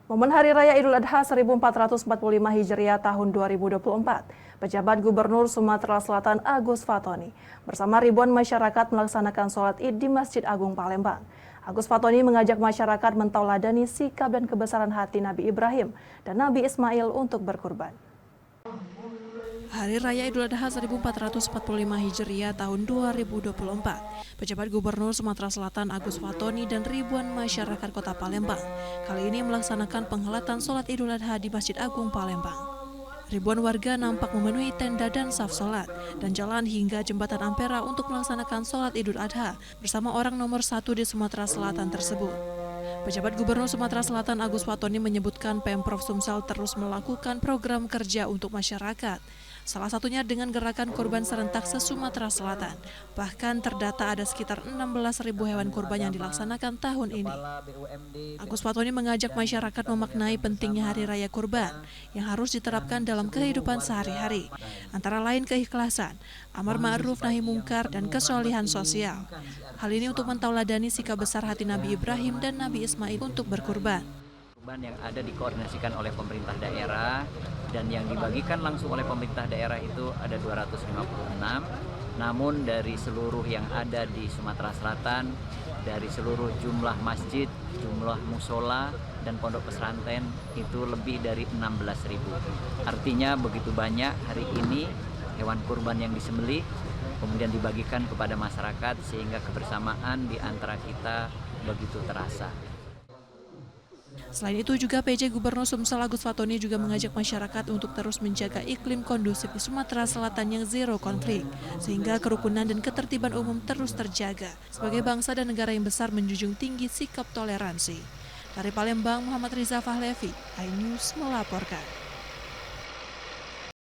Momen Hari Raya Idul Adha 1445 Hijriah tahun 2024, pejabat Gubernur Sumatera Selatan Agus Fatoni bersama ribuan masyarakat melaksanakan sholat Id di Masjid Agung Palembang. Agus Fatoni mengajak masyarakat mentauladani sikap dan kebesaran hati Nabi Ibrahim dan Nabi Ismail untuk berkurban. Hari Raya Idul Adha 1445 Hijriah tahun 2024, pejabat Gubernur Sumatera Selatan Agus Fatoni dan ribuan masyarakat Kota Palembang kali ini melaksanakan penghelatan sholat Idul Adha di Masjid Agung Palembang. Ribuan warga nampak memenuhi tenda dan saf sholat dan jalan hingga Jembatan Ampera untuk melaksanakan sholat Idul Adha bersama orang nomor 1 di Sumatera Selatan tersebut. Pejabat Gubernur Sumatera Selatan Agus Fatoni menyebutkan Pemprov Sumsel terus melakukan program kerja untuk masyarakat. Salah satunya dengan gerakan kurban serentak se-Sumatera Selatan. Bahkan terdata ada sekitar 16.000 hewan kurban yang dilaksanakan tahun ini. Agus Fatoni mengajak masyarakat memaknai pentingnya Hari Raya Kurban yang harus diterapkan dalam kehidupan sehari-hari. Antara lain keikhlasan, amar ma'ruf nahi mungkar, dan kesolehan sosial. Hal ini untuk mentauladani sikap besar hati Nabi Ibrahim dan Nabi Ismail untuk berkurban. Yang ada dikoordinasikan oleh pemerintah daerah dan yang dibagikan langsung oleh pemerintah daerah itu ada 256, namun dari seluruh yang ada di Sumatera Selatan, dari seluruh jumlah masjid, jumlah musola dan pondok pesantren itu lebih dari 16.000. Artinya begitu banyak hari ini hewan kurban yang disembelih kemudian dibagikan kepada masyarakat sehingga kebersamaan di antara kita begitu terasa. Selain itu juga PJ Gubernur Sumsel Agus Fatoni juga mengajak masyarakat untuk terus menjaga iklim kondusif di Sumatera Selatan yang zero konflik, sehingga kerukunan dan ketertiban umum terus terjaga. Sebagai bangsa dan negara yang besar menjunjung tinggi sikap toleransi. Dari Palembang, Muhammad Riza Fahlevi, iNews melaporkan.